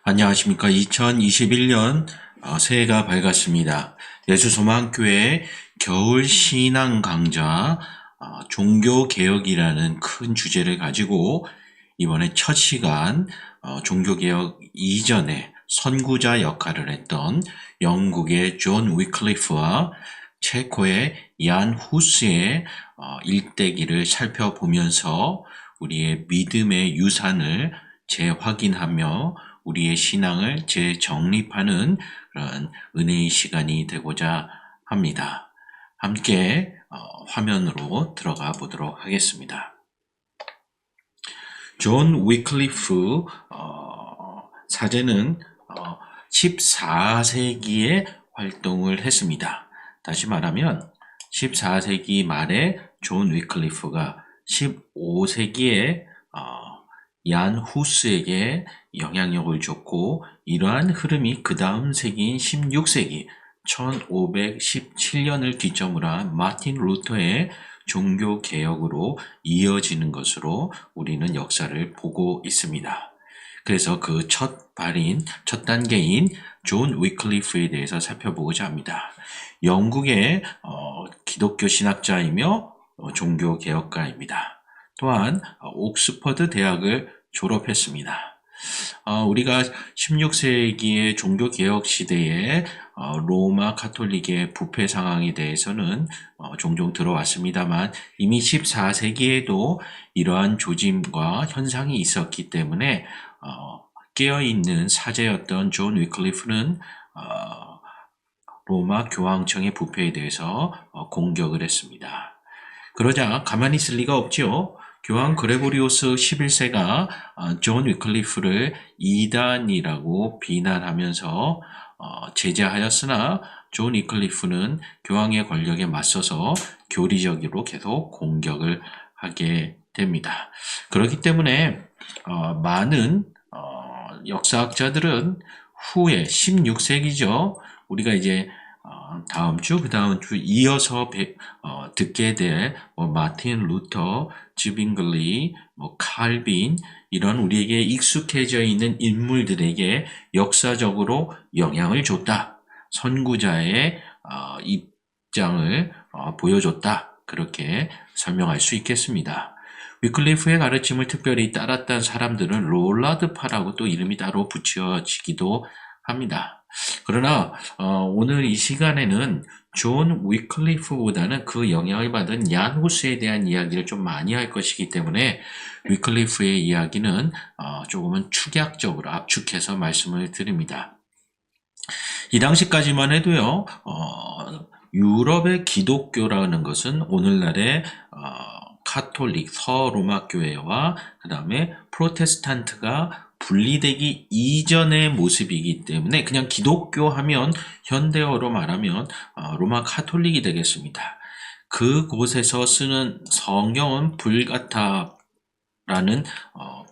안녕하십니까. 2021년 새해가 밝았습니다. 예수소망교회 겨울 신앙 강좌 종교개혁이라는 큰 주제를 가지고 이번에 첫 시간 종교개혁 이전에 선구자 역할을 했던 영국의 존 위클리프와 체코의 얀 후스의 일대기를 살펴보면서 우리의 믿음의 유산을 재확인하며 우리의 신앙을 재정립하는 그런 은혜의 시간이 되고자 합니다. 함께 화면으로 들어가 보도록 하겠습니다. 존 위클리프 사제는 14세기에 활동을 했습니다. 다시 말하면 14세기 말에 존 위클리프가 15세기에 얀 후스에게 영향력을 줬고 이러한 흐름이 그 다음 세기인 16세기 1517년을 기점으로 한 마틴 루터의 종교개혁으로 이어지는 것으로 우리는 역사를 보고 있습니다. 그래서 그 첫 단계인 존 위클리프에 대해서 살펴보고자 합니다. 영국의 기독교 신학자이며 종교개혁가입니다. 또한 옥스퍼드 대학을 졸업했습니다. 우리가 16세기의 종교개혁 시대에 로마 카톨릭의 부패 상황에 대해서는 종종 들어왔습니다만 이미 14세기에도 이러한 조짐과 현상이 있었기 때문에 깨어있는 사제였던 존 위클리프는 로마 교황청의 부패에 대해서 공격을 했습니다. 그러자 가만히 있을 리가 없지요. 교황 그레고리오스 11세가 존 위클리프를 이단이라고 비난하면서 제재하였으나 존 위클리프는 교황의 권력에 맞서서 교리적으로 계속 공격을 하게 됩니다. 그렇기 때문에 많은 역사학자들은 후에 16세기죠. 우리가 이제 다음 주, 그 다음 주 이어서 듣게 될 마틴 루터, 즈빙글리, 칼빈 이런 우리에게 익숙해져 있는 인물들에게 역사적으로 영향을 줬다. 선구자의 입장을 보여줬다. 그렇게 설명할 수 있겠습니다. 위클리프의 가르침을 특별히 따랐던 사람들은 롤라드파라고 또 이름이 따로 붙여지기도 합니다. 그러나 오늘 이 시간에는 존 위클리프보다는 그 영향을 받은 얀 후스에 대한 이야기를 좀 많이 할 것이기 때문에 위클리프의 이야기는 조금은 축약적으로 압축해서 말씀을 드립니다. 이 당시까지만 해도요, 유럽의 기독교라는 것은 오늘날의 카톨릭 서로마 교회와 그 다음에 프로테스탄트가 분리되기 이전의 모습이기 때문에 그냥 기독교 하면 현대어로 말하면 로마 카톨릭이 되겠습니다. 그곳에서 쓰는 성경은 불가타라는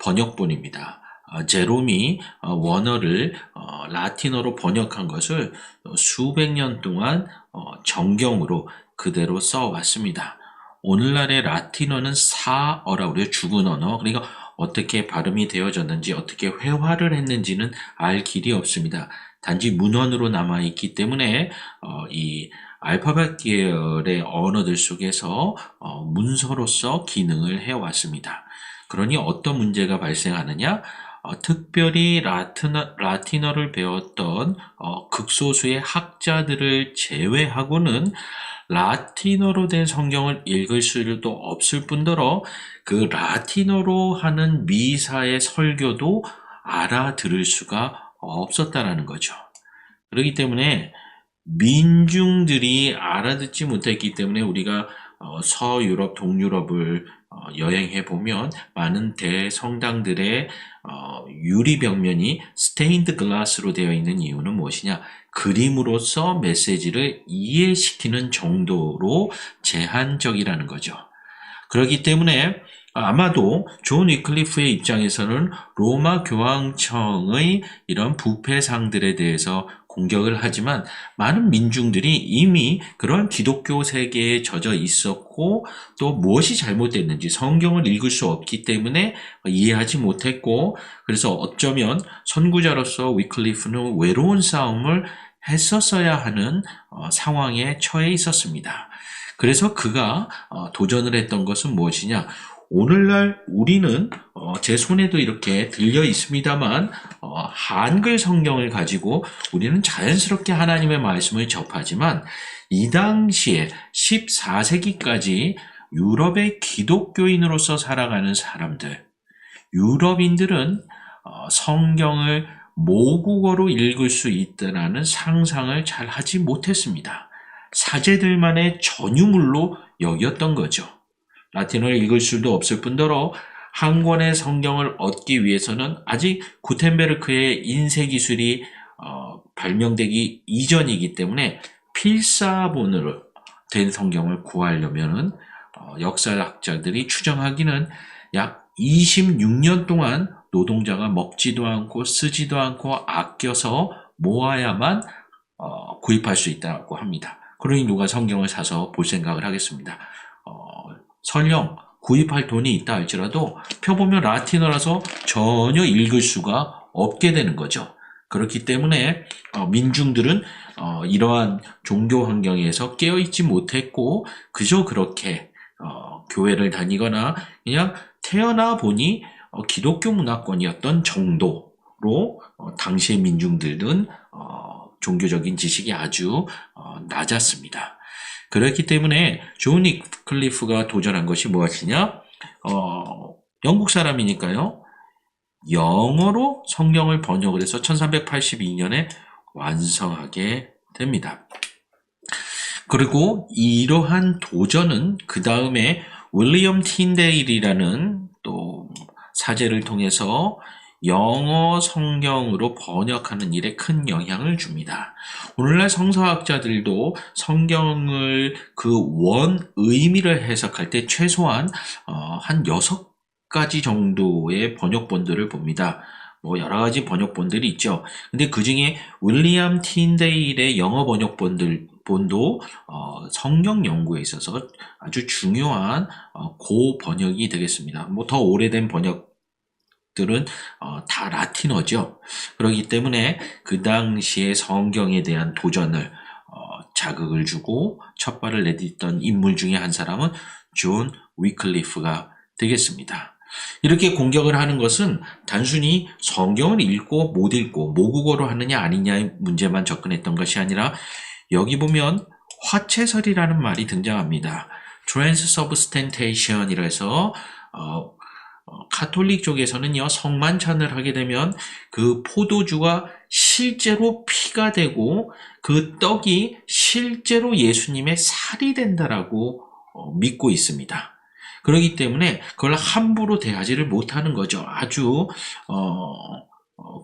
번역본입니다. 제롬이 원어를 라틴어로 번역한 것을 수백 년 동안 정경으로 그대로 써왔습니다. 오늘날의 라틴어는 사어라고 그래요. 죽은 언어. 그러니까 어떻게 발음이 되어졌는지 어떻게 회화를 했는지는 알 길이 없습니다. 단지 문헌으로 남아있기 때문에 이 알파벳 계열의 언어들 속에서 문서로서 기능을 해왔습니다. 그러니 어떤 문제가 발생하느냐? 특별히 라틴어를 배웠던 극소수의 학자들을 제외하고는 라틴어로 된 성경을 읽을 수도 없을 뿐더러 그 라틴어로 하는 미사의 설교도 알아들을 수가 없었다라는 거죠. 그렇기 때문에 민중들이 알아듣지 못했기 때문에 우리가 서유럽, 동유럽을 여행해 보면 많은 대성당들의 유리벽면이 스테인드 글라스로 되어 있는 이유는 무엇이냐? 그림으로써 메시지를 이해시키는 정도로 제한적이라는 거죠. 그렇기 때문에 아마도 존 위클리프의 입장에서는 로마 교황청의 이런 부패상들에 대해서 공격을 하지만 많은 민중들이 이미 그런 기독교 세계에 젖어 있었고 또 무엇이 잘못됐는지 성경을 읽을 수 없기 때문에 이해하지 못했고 그래서 어쩌면 선구자로서 위클리프는 외로운 싸움을 했었어야 하는 상황에 처해 있었습니다. 그래서 그가 도전을 했던 것은 무엇이냐? 오늘날 우리는 제 손에도 이렇게 들려 있습니다만 한글 성경을 가지고 우리는 자연스럽게 하나님의 말씀을 접하지만 이 당시에 14세기까지 유럽의 기독교인으로서 살아가는 사람들, 유럽인들은 성경을 모국어로 읽을 수 있다는 상상을 잘 하지 못했습니다. 사제들만의 전유물로 여겼던 거죠. 라틴어를 읽을 수도 없을 뿐더러 한 권의 성경을 얻기 위해서는 아직 구텐베르크의 인쇄 기술이 발명되기 이전이기 때문에 필사본으로 된 성경을 구하려면은 역사학자들이 추정하기는 약 26년 동안 노동자가 먹지도 않고 쓰지도 않고 아껴서 모아야만 구입할 수 있다고 합니다. 그러니 누가 성경을 사서 볼 생각을 하겠습니다. 설령 구입할 돈이 있다 할지라도 펴보면 라틴어라서 전혀 읽을 수가 없게 되는 거죠. 그렇기 때문에 민중들은 이러한 종교 환경에서 깨어있지 못했고 그저 그렇게 교회를 다니거나 그냥 태어나 보니 기독교 문화권이었던 정도로 당시의 민중들은 종교적인 지식이 아주 낮았습니다. 그렇기 때문에 존 위클리프가 도전한 것이 무엇이냐? 영국 사람이니까요. 영어로 성경을 번역을 해서 1382년에 완성하게 됩니다. 그리고 이러한 도전은 그 다음에 윌리엄 틴데일이라는 또 사제를 통해서 영어 성경으로 번역하는 일에 큰 영향을 줍니다. 오늘날 성서학자들도 성경을 그 원 의미를 해석할 때 최소한 한 6가지 정도의 번역본들을 봅니다. 뭐 여러 가지 번역본들이 있죠. 근데 그 중에 윌리엄 틴데일의 영어 번역본도 성경 연구에 있어서 아주 중요한 고 번역이 되겠습니다. 뭐 더 오래된 번역들은 다 라틴어죠. 그렇기 때문에 그 당시에 성경에 대한 도전을 자극을 주고 첫발을 내딛던 인물 중에 한 사람은 존 위클리프가 되겠습니다. 이렇게 공격을 하는 것은 단순히 성경을 읽고 못 읽고 모국어로 하느냐 아니냐의 문제만 접근했던 것이 아니라 여기 보면 화채설이라는 말이 등장합니다. transubstantiation이라 해서 가톨릭 쪽에서는요, 성만찬을 하게 되면 그 포도주가 실제로 피가 되고 그 떡이 실제로 예수님의 살이 된다라고 믿고 있습니다. 그렇기 때문에 그걸 함부로 대하지를 못하는 거죠. 아주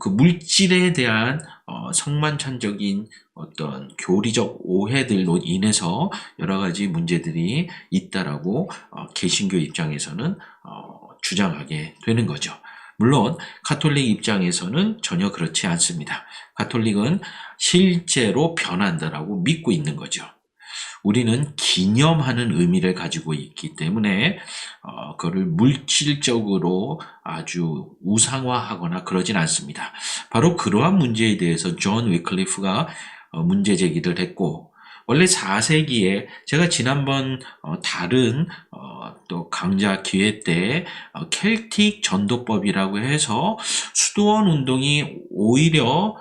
그 물질에 대한 성만찬적인 어떤 교리적 오해들로 인해서 여러 가지 문제들이 있다라고 개신교 입장에서는 주장하게 되는 거죠. 물론 가톨릭 입장에서는 전혀 그렇지 않습니다. 가톨릭은 실제로 변한다라고 믿고 있는 거죠. 우리는 기념하는 의미를 가지고 있기 때문에 그거를 물질적으로 아주 우상화하거나 그러진 않습니다. 바로 그러한 문제에 대해서 존 위클리프가 문제 제기를 했고 원래 4세기에 제가 지난번 다른 또 강좌 기회 때 켈틱 전도법이라고 해서 수도원 운동이 오히려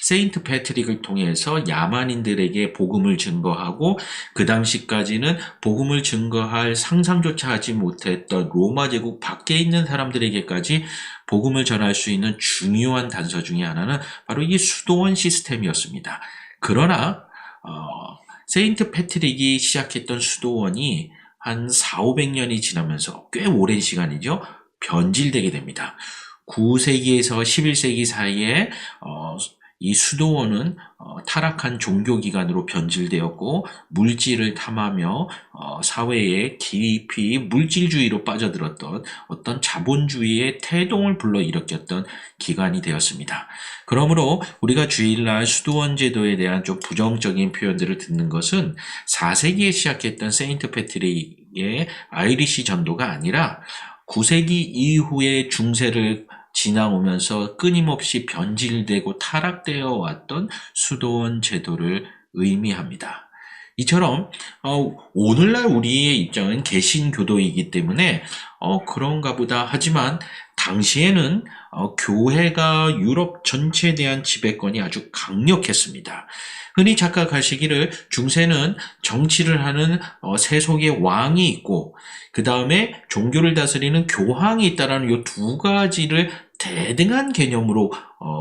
세인트 패트릭을 통해서 야만인들에게 복음을 증거하고 그 당시까지는 복음을 증거할 상상조차 하지 못했던 로마 제국 밖에 있는 사람들에게까지 복음을 전할 수 있는 중요한 단서 중에 하나는 바로 이 수도원 시스템이었습니다. 그러나 세인트 패트릭이 시작했던 수도원이 한 400~500년이 지나면서 꽤 오랜 시간이죠. 변질되게 됩니다. 9세기에서 11세기 사이에 이 수도원은 타락한 종교기관으로 변질되었고 물질을 탐하며 사회에 깊이 물질주의로 빠져들었던 어떤 자본주의의 태동을 불러일으켰던 기관이 되었습니다. 그러므로 우리가 주일날 수도원 제도에 대한 좀 부정적인 표현들을 듣는 것은 4세기에 시작했던 세인트 패트릭의 아이리시 전도가 아니라 9세기 이후의 중세를 지나오면서 끊임없이 변질되고 타락되어 왔던 수도원 제도를 의미합니다. 이처럼 오늘날 우리의 입장은 개신교도이기 때문에 그런가 보다 하지만 당시에는 교회가 유럽 전체에 대한 지배권이 아주 강력했습니다. 흔히 착각하시기를 중세는 정치를 하는 세속의 왕이 있고 그 다음에 종교를 다스리는 교황이 있다라는 이 두 가지를 대등한 개념으로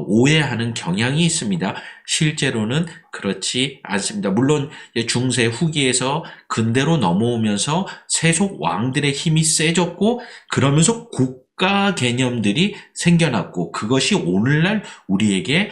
오해하는 경향이 있습니다. 실제로는 그렇지 않습니다. 물론 중세 후기에서 근대로 넘어오면서 세속 왕들의 힘이 세졌고 그러면서 국가 개념들이 생겨났고 그것이 오늘날 우리에게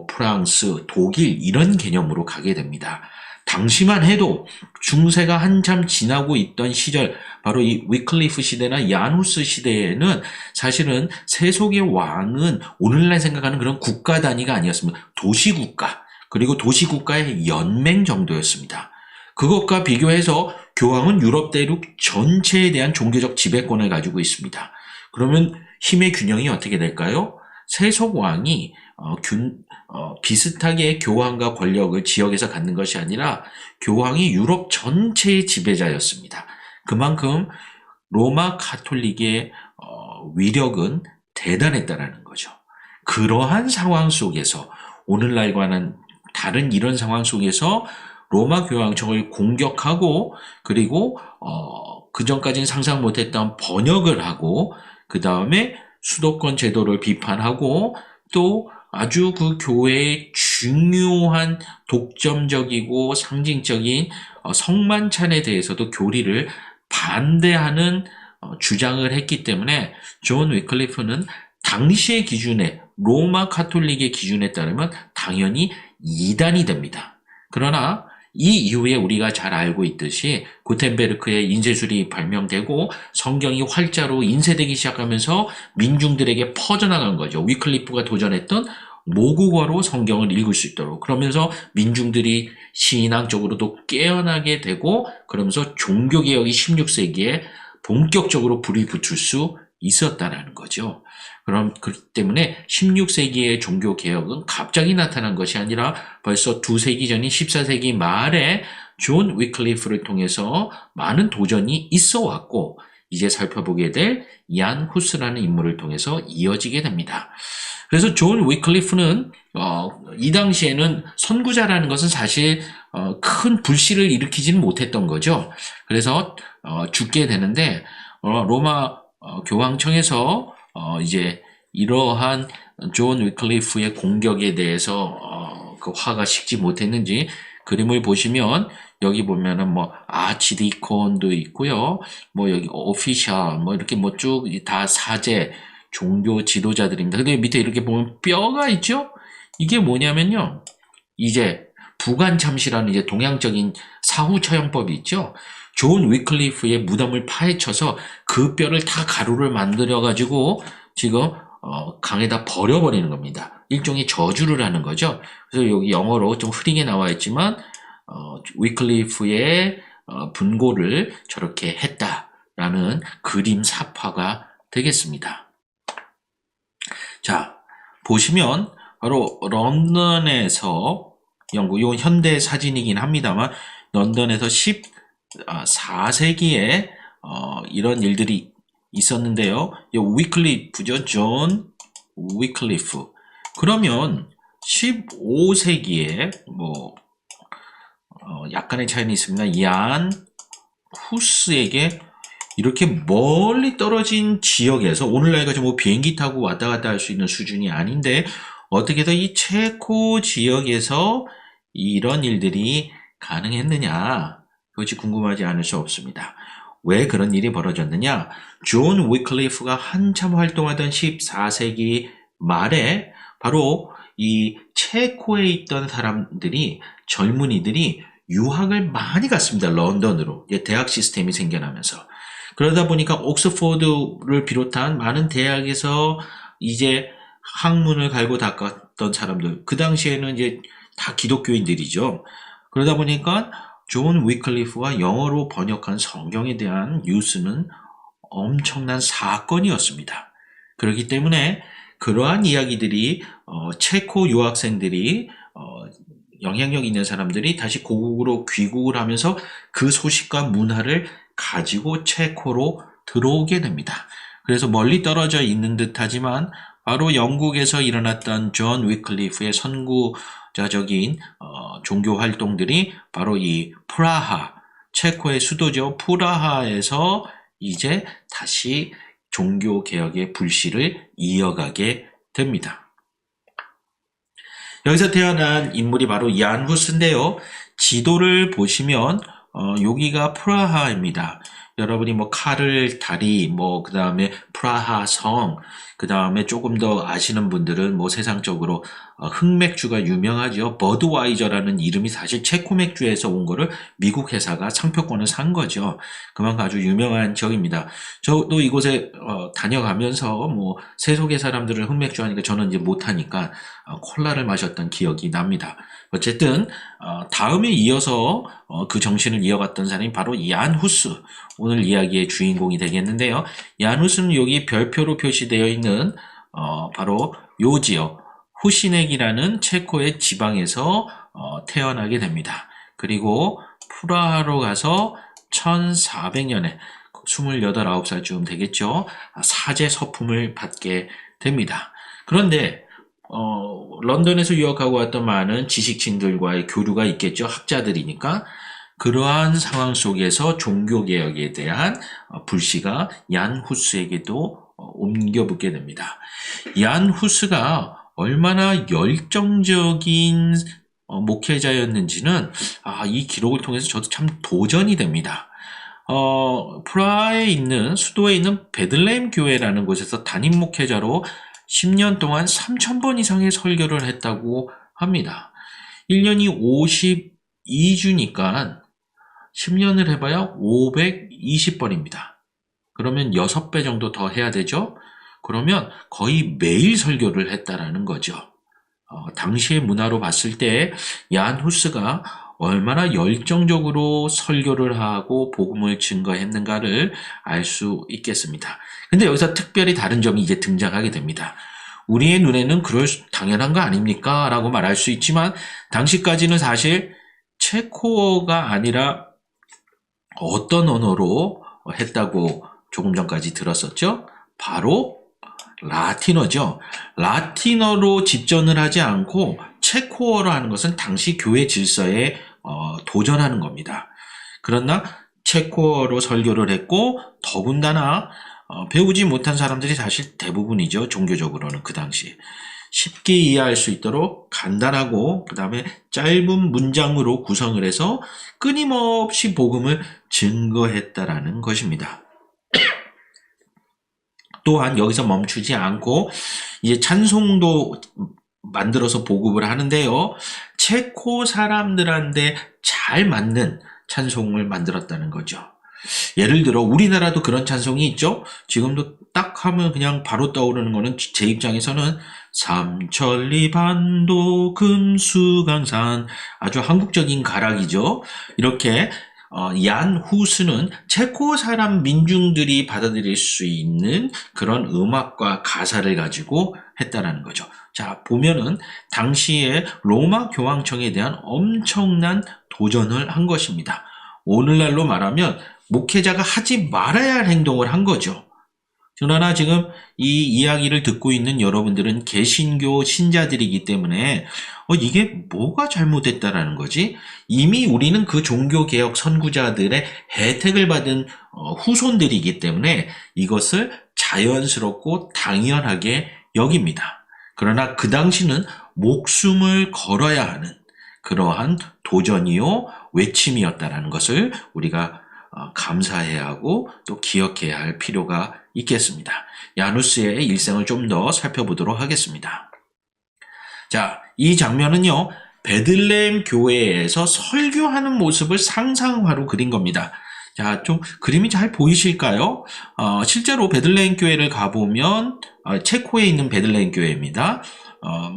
프랑스, 독일 이런 개념으로 가게 됩니다. 당시만 해도 중세가 한참 지나고 있던 시절 바로 이 위클리프 시대나 야누스 시대에는 사실은 세속의 왕은 오늘날 생각하는 그런 국가 단위가 아니었습니다. 도시국가 그리고 도시국가의 연맹 정도였습니다. 그것과 비교해서 교황은 유럽 대륙 전체에 대한 종교적 지배권을 가지고 있습니다. 그러면 힘의 균형이 어떻게 될까요? 세속 왕이 비슷하게 교황과 권력을 지역에서 갖는 것이 아니라 교황이 유럽 전체의 지배자였습니다. 그만큼 로마 가톨릭의 위력은 대단했다라는 거죠. 그러한 상황 속에서 오늘날과는 다른 이런 상황 속에서 로마 교황청을 공격하고 그리고 그전까지는 상상 못했던 번역을 하고 그 다음에 수도권 제도를 비판하고 또 아주 그 교회의 중요한 독점적이고 상징적인 성만찬에 대해서도 교리를 반대하는 주장을 했기 때문에 존 위클리프는 당시의 기준에 로마 카톨릭의 기준에 따르면 당연히 이단이 됩니다. 그러나 이 이후에 우리가 잘 알고 있듯이 구텐베르크의 인쇄술이 발명되고 성경이 활자로 인쇄되기 시작하면서 민중들에게 퍼져나간 거죠. 위클리프가 도전했던 모국어로 성경을 읽을 수 있도록 그러면서 민중들이 신앙적으로도 깨어나게 되고 그러면서 종교개혁이 16세기에 본격적으로 불이 붙을 수 있었다는 거죠. 그렇기 때문에 16세기의 종교개혁은 갑자기 나타난 것이 아니라 벌써 2세기 전인 14세기 말에 존 위클리프를 통해서 많은 도전이 있어 왔고 이제 살펴보게 될 이안 후스라는 인물을 통해서 이어지게 됩니다. 그래서 존 위클리프는 이 당시에는 선구자라는 것은 사실 큰 불씨를 일으키지는 못했던 거죠. 그래서 죽게 되는데 로마 교황청에서 이제 이러한 존 위클리프의 공격에 대해서 그 화가 식지 못했는지 그림을 보시면 여기 보면은 아치디콘도 있고요. 여기 오피셜 이렇게 쭉 다 사제 종교 지도자들입니다. 근데 밑에 이렇게 보면 뼈가 있죠? 이게 뭐냐면요. 이제 부관참시라는 이제 동양적인 사후 처형법이 있죠. 존 위클리프의 무덤을 파헤쳐서 그 뼈를 다 가루를 만들어 가지고 지금 강에다 버려버리는 겁니다. 일종의 저주를 하는 거죠. 그래서 여기 영어로 좀 흐리게 나와 있지만 위클리프의 분고를 저렇게 했다라는 그림 사파가 되겠습니다. 자, 보시면 바로 런던에서 영국, 이건 현대 사진이긴 합니다만 런던에서 14세기에 이런 일들이 있었는데요. 이 위클리프죠. 존 위클리프. 그러면 15세기에 약간의 차이는 있습니다. 이안 후스에게 이렇게 멀리 떨어진 지역에서 오늘날 같이 비행기 타고 왔다 갔다 할 수 있는 수준이 아닌데 어떻게 해서 이 체코 지역에서 이런 일들이 가능했느냐? 그것이 궁금하지 않을 수 없습니다. 왜 그런 일이 벌어졌느냐? 존 위클리프가 한참 활동하던 14세기 말에 바로 이 체코에 있던 사람들이, 젊은이들이 유학을 많이 갔습니다. 런던으로. 대학 시스템이 생겨나면서. 그러다 보니까 옥스포드를 비롯한 많은 대학에서 이제 학문을 갈고 닦았던 사람들, 그 당시에는 이제 다 기독교인들이죠. 그러다 보니까 존 위클리프가 영어로 번역한 성경에 대한 뉴스는 엄청난 사건이었습니다. 그렇기 때문에 그러한 이야기들이 체코 유학생들이 영향력 있는 사람들이 다시 고국으로 귀국을 하면서 그 소식과 문화를 가지고 체코로 들어오게 됩니다. 그래서 멀리 떨어져 있는 듯하지만 바로 영국에서 일어났던 존 위클리프의 선구자적인 종교 활동들이 바로 이 프라하, 체코의 수도죠. 프라하에서 이제 다시 종교개혁의 불씨를 이어가게 됩니다. 여기서 태어난 인물이 바로 얀 후스인데요. 지도를 보시면 여기가 프라하입니다. 여러분이 뭐 카를 다리, 그 다음에 프라하 성, 그 다음에 조금 더 아시는 분들은 뭐 세상적으로 흑맥주가 유명하죠. 버드와이저라는 이름이 사실 체코 맥주에서 온 거를 미국 회사가 상표권을 산 거죠. 그만큼 아주 유명한 지역입니다. 저도 이곳에 다녀가면서 뭐 세속의 사람들은 흑맥주 하니까 저는 이제 못하니까 콜라를 마셨던 기억이 납니다. 어쨌든 다음에 이어서 그 정신을 이어갔던 사람이 바로 얀 후스, 오늘 이야기의 주인공이 되겠는데요. 얀 후스는 여기 별표로 표시되어 있는 바로 요 지역 후시넥이라는 체코의 지방에서 태어나게 됩니다. 그리고 프라하로 가서 1400년에 28, 9살쯤 되겠죠. 사제 서품을 받게 됩니다. 그런데 런던에서 유학하고 왔던 많은 지식인들과의 교류가 있겠죠. 학자들이니까. 그러한 상황 속에서 종교개혁에 대한 불씨가 얀 후스에게도 옮겨붙게 됩니다. 얀 후스가 얼마나 열정적인 목회자였는지는 이 기록을 통해서 저도 참 도전이 됩니다. 프라하에 있는, 수도에 있는 베들레헴 교회라는 곳에서 담임 목회자로 10년 동안 3,000번 이상의 설교를 했다고 합니다. 1년이 52주니까 10년을 해봐야 520번입니다. 그러면 6배 정도 더 해야 되죠? 그러면 거의 매일 설교를 했다라는 거죠. 당시의 문화로 봤을 때 얀 후스가 얼마나 열정적으로 설교를 하고 복음을 증거했는가를 알 수 있겠습니다. 근데 여기서 특별히 다른 점이 이제 등장하게 됩니다. 우리의 눈에는 당연한 거 아닙니까? 라고 말할 수 있지만 당시까지는 사실 체코어가 아니라 어떤 언어로 했다고 조금 전까지 들었었죠? 바로 라틴어죠. 라틴어로 집전을 하지 않고 체코어로 하는 것은 당시 교회 질서에 도전하는 겁니다. 그러나 체코어로 설교를 했고 더군다나 배우지 못한 사람들이 사실 대부분이죠. 종교적으로는 그 당시. 쉽게 이해할 수 있도록 간단하고 그 다음에 짧은 문장으로 구성을 해서 끊임없이 복음을 증거했다라는 것입니다. 또한 여기서 멈추지 않고 이제 찬송도 만들어서 보급을 하는데요. 체코 사람들한테 잘 맞는 찬송을 만들었다는 거죠. 예를 들어 우리나라도 그런 찬송이 있죠. 지금도 딱 하면 그냥 바로 떠오르는 거는 제 입장에서는 삼천리 반도 금수강산, 아주 한국적인 가락이죠. 이렇게 얀 후스는 체코 사람 민중들이 받아들일 수 있는 그런 음악과 가사를 가지고 했다라는 거죠. 자, 보면은 당시에 로마 교황청에 대한 엄청난 도전을 한 것입니다. 오늘날로 말하면 목회자가 하지 말아야 할 행동을 한 거죠. 그러나 지금 이 이야기를 듣고 있는 여러분들은 개신교 신자들이기 때문에 이게 뭐가 잘못됐다라는 거지? 이미 우리는 그 종교개혁 선구자들의 혜택을 받은 후손들이기 때문에 이것을 자연스럽고 당연하게 여깁니다. 그러나 그 당시는 목숨을 걸어야 하는 그러한 도전이요 외침이었다라는 것을 우리가 감사해야 하고 또 기억해야 할 필요가 있겠습니다. 야누스의 일생을 좀 더 살펴보도록 하겠습니다. 자, 이 장면은요, 베들레헴 교회에서 설교하는 모습을 상상화로 그린 겁니다. 자, 좀 그림이 잘 보이실까요? 실제로 베들레헴 교회를 가보면, 체코에 있는 베들레헴 교회입니다.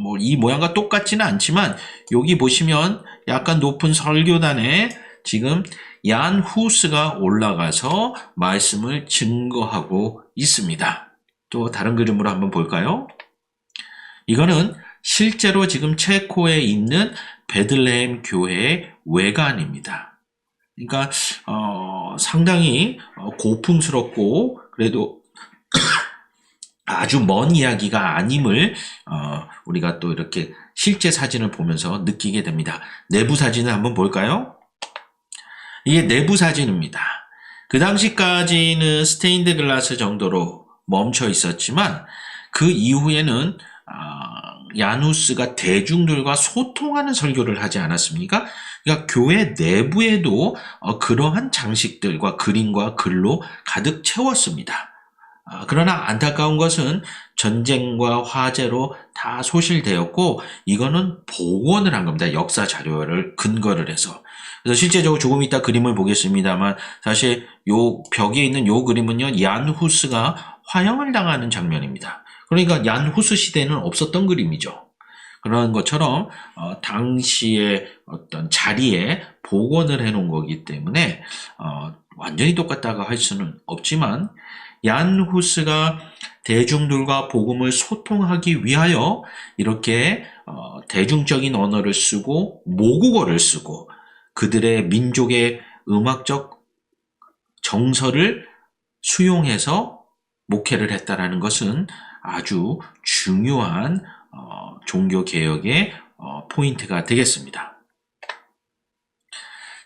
뭐, 이 모양과 똑같지는 않지만, 여기 보시면 약간 높은 설교단에 지금 얀 후스가 올라가서 말씀을 증거하고 있습니다. 또 다른 그림으로 한번 볼까요? 이거는 실제로 지금 체코에 있는 베들레헴 교회의 외관입니다. 그러니까 상당히 고풍스럽고 그래도 아주 먼 이야기가 아님을 우리가 또 이렇게 실제 사진을 보면서 느끼게 됩니다. 내부 사진을 한번 볼까요? 이게 내부 사진입니다. 그 당시까지는 스테인드 글라스 정도로 멈춰 있었지만 그 이후에는 야누스가 대중들과 소통하는 설교를 하지 않았습니까? 그러니까 교회 내부에도 그러한 장식들과 그림과 글로 가득 채웠습니다. 그러나 안타까운 것은 전쟁과 화재로 다 소실되었고 이거는 복원을 한 겁니다. 역사 자료를 근거를 해서. 그래서 실제적으로 조금 이따 그림을 보겠습니다만 사실 요 벽에 있는 요 그림은요, 얀 후스가 화형을 당하는 장면입니다. 그러니까 얀 후스 시대는 없었던 그림이죠. 그런 것처럼 당시의 어떤 자리에 복원을 해놓은 거기 때문에 완전히 똑같다고 할 수는 없지만 얀 후스가 대중들과 복음을 소통하기 위하여 이렇게 대중적인 언어를 쓰고 모국어를 쓰고 그들의 민족의 음악적 정서를 수용해서 목회를 했다라는 것은 아주 중요한 종교개혁의 포인트가 되겠습니다.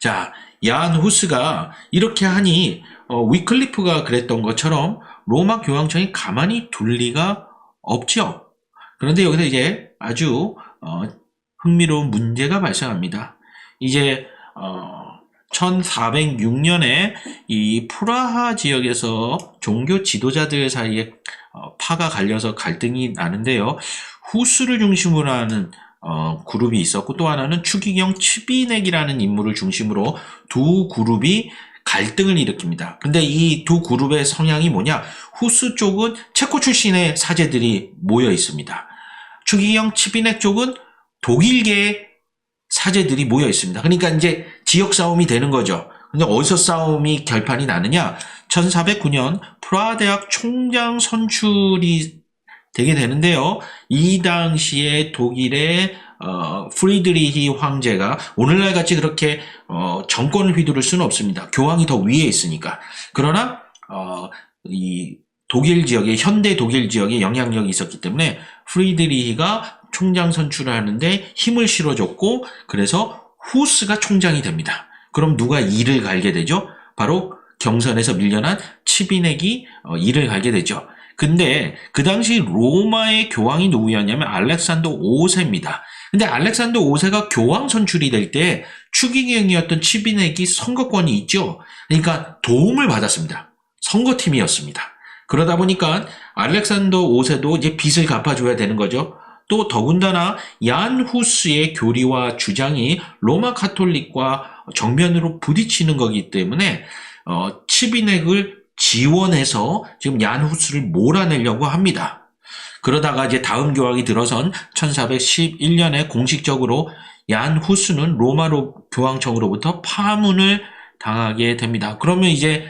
자, 얀 후스가 이렇게 하니 위클리프가 그랬던 것처럼 로마 교황청이 가만히 둘 리가 없죠. 그런데 여기서 이제 아주 흥미로운 문제가 발생합니다. 이제 1406년에 이 프라하 지역에서 종교 지도자들 사이에 파가 갈려서 갈등이 나는데요. 후스를 중심으로 하는 그룹이 있었고 또 하나는 추기경 츠비넥이라는 인물을 중심으로 두 그룹이 갈등을 일으킵니다. 근데 이 두 그룹의 성향이 뭐냐? 후스 쪽은 체코 출신의 사제들이 모여 있습니다. 추기경 츠비넥 쪽은 독일계의 사제들이 모여 있습니다. 그러니까 이제 지역 싸움이 되는 거죠. 근데 어디서 싸움이 결판이 나느냐? 1409년 프라하 대학 총장 선출이 되게 되는데요. 이 당시에 독일의 프리드리히 황제가 오늘날 같이 그렇게 정권을 휘두를 수는 없습니다. 교황이 더 위에 있으니까. 그러나 이 독일 지역에 현대 독일 지역에 영향력이 있었기 때문에 프리드리히가 총장 선출을 하는데 힘을 실어줬고 그래서 후스가 총장이 됩니다. 그럼 누가 이를 갈게 되죠? 바로 경선에서 밀려난 츠비넥이 이를 갈게 되죠. 근데 그 당시 로마의 교황이 누구였냐면 알렉산더 5세입니다. 근데 알렉산더 5세가 교황 선출이 될 때 추기경이었던 츠비넥이 선거권이 있죠. 그러니까 도움을 받았습니다. 선거팀이었습니다. 그러다 보니까 알렉산더 5세도 이제 빚을 갚아줘야 되는 거죠. 또 더군다나 얀 후스의 교리와 주장이 로마 카톨릭과 정면으로 부딪히는 거기 때문에 츠비넥을 지원해서 지금 얀 후스를 몰아내려고 합니다. 그러다가 이제 다음 교황이 들어선 1411년에 공식적으로 얀 후스는 로마로 교황청으로부터 파문을 당하게 됩니다. 그러면 이제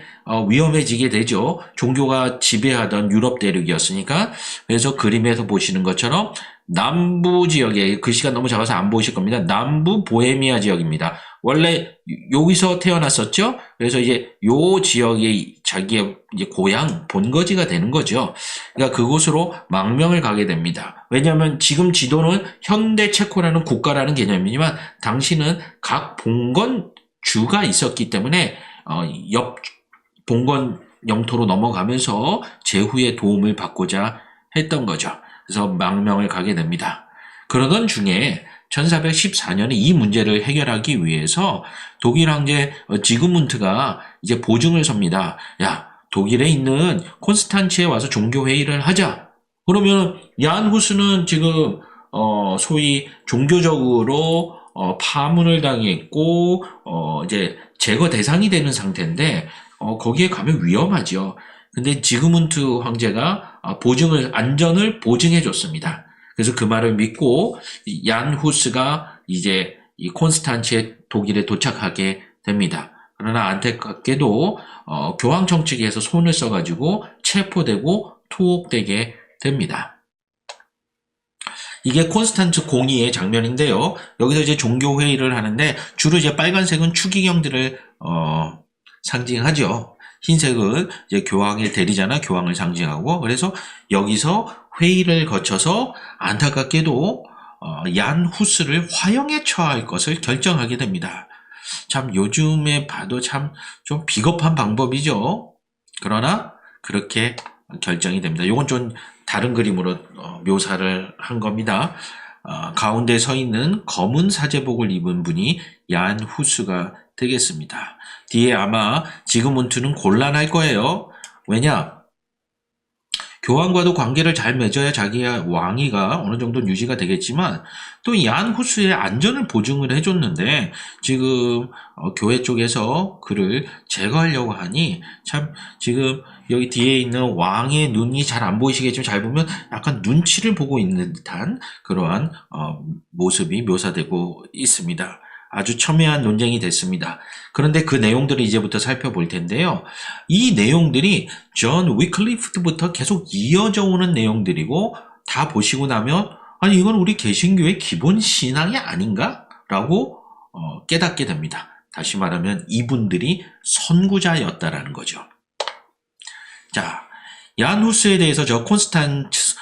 위험해지게 되죠. 종교가 지배하던 유럽 대륙이었으니까. 그래서 그림에서 보시는 것처럼 남부 지역에 글씨가 너무 작아서 안 보이실 겁니다. 남부 보헤미아 지역입니다. 원래 여기서 태어났었죠. 그래서 이제 요 지역이 자기의 이제 고향 본거지가 되는 거죠. 그러니까 그곳으로 망명을 가게 됩니다. 왜냐하면 지금 지도는 현대 체코라는 국가라는 개념이지만 당시는 각 봉건주가 있었기 때문에 옆 봉건 영토로 넘어가면서 제후의 도움을 받고자 했던 거죠. 그래서 망명을 가게 됩니다. 그러던 중에 1414년에 이 문제를 해결하기 위해서 독일 황제 지그문트가 이제 보증을 섭니다. 야, 독일에 있는 콘스탄츠에 와서 종교회의를 하자. 그러면 얀 후스는 지금 소위 종교적으로 파문을 당했고 이제 제거 대상이 되는 상태인데 거기에 가면 위험하죠. 근데 지그문트 황제가 안전을 보증해 줬습니다. 그래서 그 말을 믿고 얀 후스가 이제 이 콘스탄츠에 독일에 도착하게 됩니다. 그러나 안타깝게도 교황 정책에서 손을 써가지고 체포되고 투옥되게 됩니다. 이게 콘스탄츠 공의의 장면인데요. 여기서 이제 종교 회의를 하는데 주로 이제 빨간색은 추기경들을 상징하죠. 흰색은 이제 교황의 대리자나 교황을 상징하고, 그래서 여기서 회의를 거쳐서 안타깝게도 얀 후스를 화형에 처할 것을 결정하게 됩니다. 참 요즘에 봐도 참 좀 비겁한 방법이죠. 그러나 그렇게 결정이 됩니다. 이건 좀 다른 그림으로 묘사를 한 겁니다. 가운데 서 있는 검은 사제복을 입은 분이 얀 후스가 되겠습니다. 뒤에 아마 지그문트는 곤란할 거예요. 왜냐? 교황과도 관계를 잘 맺어야 자기의 왕위가 어느 정도 유지가 되겠지만 또 얀 후스의 안전을 보증을 해줬는데 지금 교회 쪽에서 그를 제거하려고 하니 참 지금 여기 뒤에 있는 왕의 눈이 잘 안 보이시겠지만 잘 보면 약간 눈치를 보고 있는 듯한 그러한 모습이 묘사되고 있습니다. 아주 첨예한 논쟁이 됐습니다. 그런데 그 내용들을 이제부터 살펴볼 텐데요. 이 내용들이 존 위클리프부터 계속 이어져 오는 내용들이고 다 보시고 나면 아니 이건 우리 개신교의 기본 신앙이 아닌가? 라고 깨닫게 됩니다. 다시 말하면 이분들이 선구자였다라는 거죠. 자, 얀 후스에 대해서 저 콘스탄츠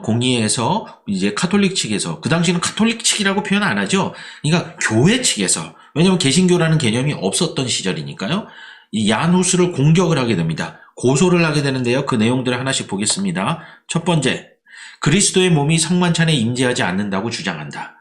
공의에서 이제 카톨릭 측에서, 그 당시에는 카톨릭 측이라고 표현 안 하죠. 그러니까 교회 측에서, 왜냐하면 개신교라는 개념이 없었던 시절이니까요. 이 얀 후스를 공격을 하게 됩니다. 고소를 하게 되는데요. 그 내용들을 하나씩 보겠습니다. 첫 번째, 그리스도의 몸이 성만찬에 임재하지 않는다고 주장한다.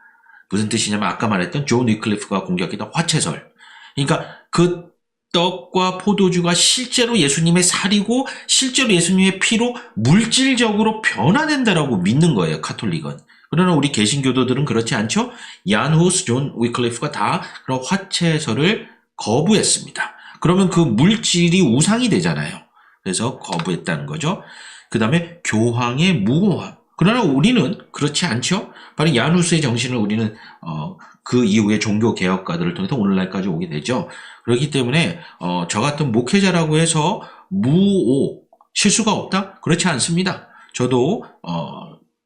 무슨 뜻이냐면 아까 말했던 존 위클리프가 공격했던 화채설. 그러니까 그 떡과 포도주가 실제로 예수님의 살이고 실제로 예수님의 피로 물질적으로 변화된다라고 믿는 거예요, 카톨릭은. 그러나 우리 개신교도들은 그렇지 않죠? 얀 후스, 존 위클리프가 다 그런 화채설을 거부했습니다. 그러면 그 물질이 우상이 되잖아요. 그래서 거부했다는 거죠. 그 다음에 교황의 무고함. 그러나 우리는 그렇지 않죠? 바로 얀 후스의 정신을 우리는 그 이후에 종교개혁가들을 통해서 오늘날까지 오게 되죠. 그렇기 때문에 저 같은 목회자라고 해서 무오, 실수가 없다? 그렇지 않습니다. 저도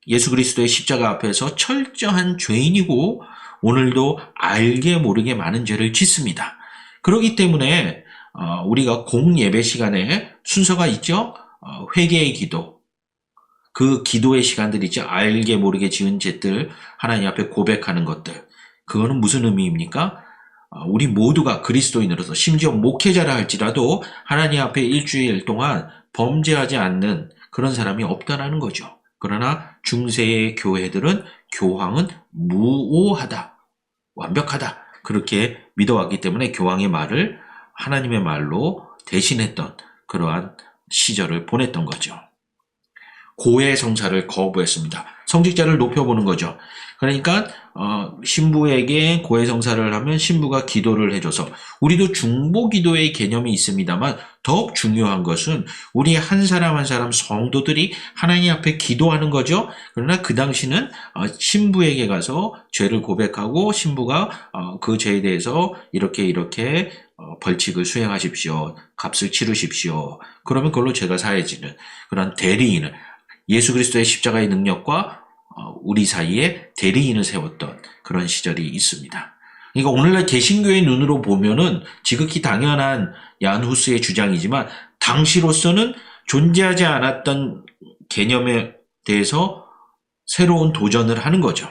예수 그리스도의 십자가 앞에서 철저한 죄인이고 오늘도 알게 모르게 많은 죄를 짓습니다. 그렇기 때문에 우리가 공예배 시간에 순서가 있죠. 회개의 기도, 그 기도의 시간들이 있죠. 알게 모르게 지은 죄들 하나님 앞에 고백하는 것들. 그거는 무슨 의미입니까? 우리 모두가 그리스도인으로서 심지어 목회자라 할지라도 하나님 앞에 일주일 동안 범죄하지 않는 그런 사람이 없다라는 거죠. 그러나 중세의 교회들은 교황은 무오하다, 완벽하다 그렇게 믿어왔기 때문에 교황의 말을 하나님의 말로 대신했던 그러한 시절을 보냈던 거죠. 고해 성사를 거부했습니다. 성직자를 높여보는 거죠. 그러니까 신부에게 고해 성사를 하면 신부가 기도를 해줘서, 우리도 중보 기도의 개념이 있습니다만 더욱 중요한 것은 우리 한 사람 한 사람 성도들이 하나님 앞에 기도하는 거죠. 그러나 그 당시는 신부에게 가서 죄를 고백하고 신부가 그 죄에 대해서 이렇게 벌칙을 수행하십시오, 값을 치르십시오. 그러면 그걸로 죄가 사해지는 그런 대리인을, 예수 그리스도의 십자가의 능력과 우리 사이에 대리인을 세웠던 그런 시절이 있습니다. 그러니까 오늘날 개신교의 눈으로 보면은 지극히 당연한 얀 후스의 주장이지만 당시로서는 존재하지 않았던 개념에 대해서 새로운 도전을 하는 거죠.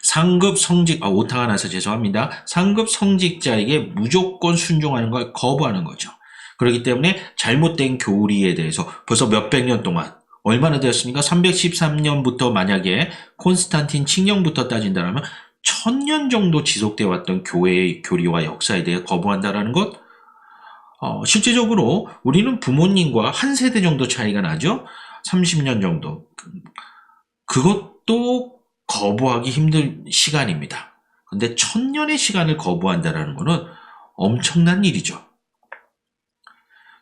상급 성직, 오타가 나서 죄송합니다. 상급 성직자에게 무조건 순종하는 걸 거부하는 거죠. 그렇기 때문에 잘못된 교리에 대해서 벌써 몇백 년 동안, 얼마나 되었습니까? 313년부터 만약에 콘스탄틴 칙령부터 따진다면 1000년 정도 지속되어 왔던 교회의 교리와 역사에 대해 거부한다라는 것, 실제적으로 우리는 부모님과 한 세대 정도 차이가 나죠? 30년 정도. 그것도 거부하기 힘든 시간입니다. 근데 1000년의 시간을 거부한다는 것은 엄청난 일이죠.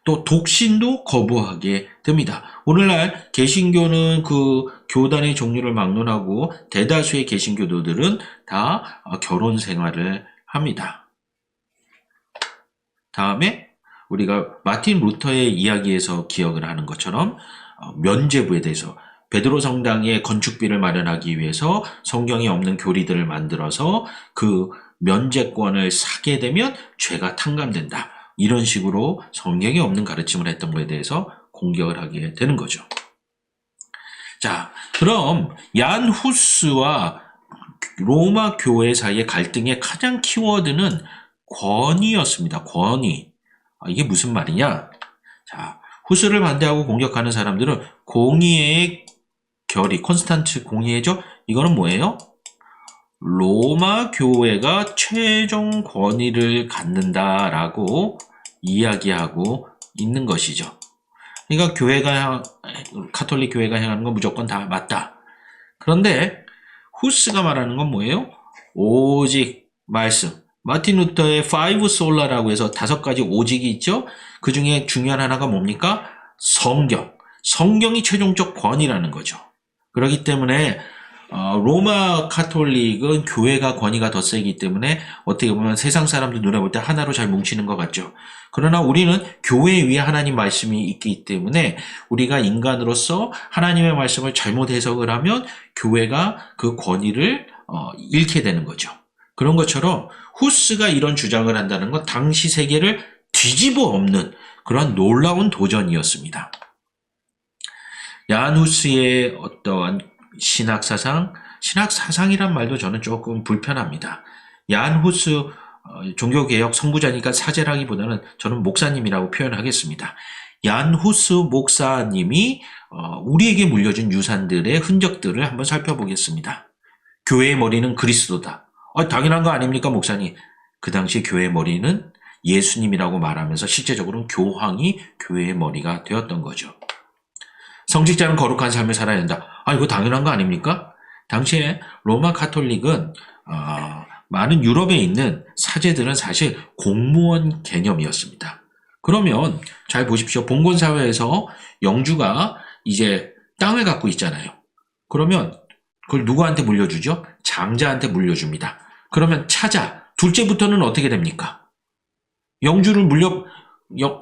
또 독신도 거부하게 됩니다. 오늘날 개신교는 그 교단의 종류를 막론하고 대다수의 개신교도들은 다 결혼 생활을 합니다. 다음에 우리가 마틴 루터의 이야기에서 기억을 하는 것처럼 면죄부에 대해서 베드로 성당의 건축비를 마련하기 위해서 성경에 없는 교리들을 만들어서 그 면죄권을 사게 되면 죄가 탕감된다. 이런 식으로 성경에 없는 가르침을 했던 것에 대해서 공격을 하게 되는 거죠. 자, 그럼 얀 후스와 로마 교회 사이의 갈등의 가장 키워드는 권위였습니다. 권위. 이게 무슨 말이냐? 자, 후스를 반대하고 공격하는 사람들은 공의의 결의, 콘스탄트 공의회죠? 이거는 뭐예요? 로마 교회가 최종 권위를 갖는다라고 이야기하고 있는 것이죠. 그러니까 카톨릭 교회가 행하는 건 무조건 다 맞다. 그런데 후스가 말하는 건 뭐예요? 오직 말씀. 마틴 루터의 5 솔라라고 해서 5가지 오직이 있죠? 그 중에 중요한 하나가 뭡니까? 성경. 성경이 최종적 권위라는 거죠. 그렇기 때문에 로마 카톨릭은 교회가 권위가 더 세기 때문에 어떻게 보면 세상 사람들 눈에 볼 때 하나로 잘 뭉치는 것 같죠. 그러나 우리는 교회 위에 하나님 말씀이 있기 때문에 우리가 인간으로서 하나님의 말씀을 잘못 해석을 하면 교회가 그 권위를 잃게 되는 거죠. 그런 것처럼 후스가 이런 주장을 한다는 건 당시 세계를 뒤집어 엎는 그런 놀라운 도전이었습니다. 얀 후스의 어떠한 신학사상이란 말도 저는 조금 불편합니다. 얀 후스 종교개혁 선구자니까 사제라기보다는 저는 목사님이라고 표현하겠습니다. 얀 후스 목사님이 우리에게 물려준 유산들의 흔적들을 한번 살펴보겠습니다. 교회의 머리는 그리스도다. 당연한 거 아닙니까, 목사님? 그 당시 교회의 머리는 예수님이라고 말하면서 실제적으로는 교황이 교회의 머리가 되었던 거죠. 성직자는 거룩한 삶을 살아야 된다. 이거 당연한 거 아닙니까? 당시에 로마 카톨릭은 많은 유럽에 있는 사제들은 사실 공무원 개념이었습니다. 그러면 잘 보십시오. 봉건사회에서 영주가 이제 땅을 갖고 있잖아요. 그러면 그걸 누구한테 물려주죠? 장자한테 물려줍니다. 그러면 차자, 둘째부터는 어떻게 됩니까? 영주를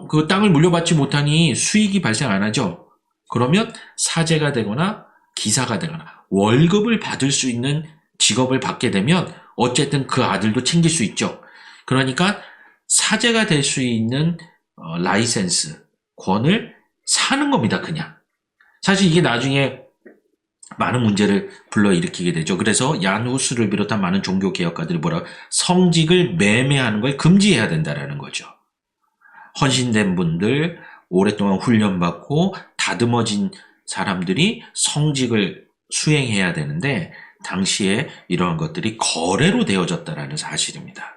그 땅을 물려받지 못하니 수익이 발생 안 하죠. 그러면 사제가 되거나 기사가 되거나 월급을 받을 수 있는 직업을 받게 되면 어쨌든 그 아들도 챙길 수 있죠. 그러니까 사제가 될 수 있는 라이센스, 권을 사는 겁니다, 그냥. 사실 이게 나중에 많은 문제를 불러일으키게 되죠. 그래서 얀 후스를 비롯한 많은 종교 개혁가들이 성직을 매매하는 걸 금지해야 된다는 거죠. 헌신된 분들, 오랫동안 훈련받고 다듬어진 사람들이 성직을 수행해야 되는데 당시에 이러한 것들이 거래로 되어졌다는 사실입니다.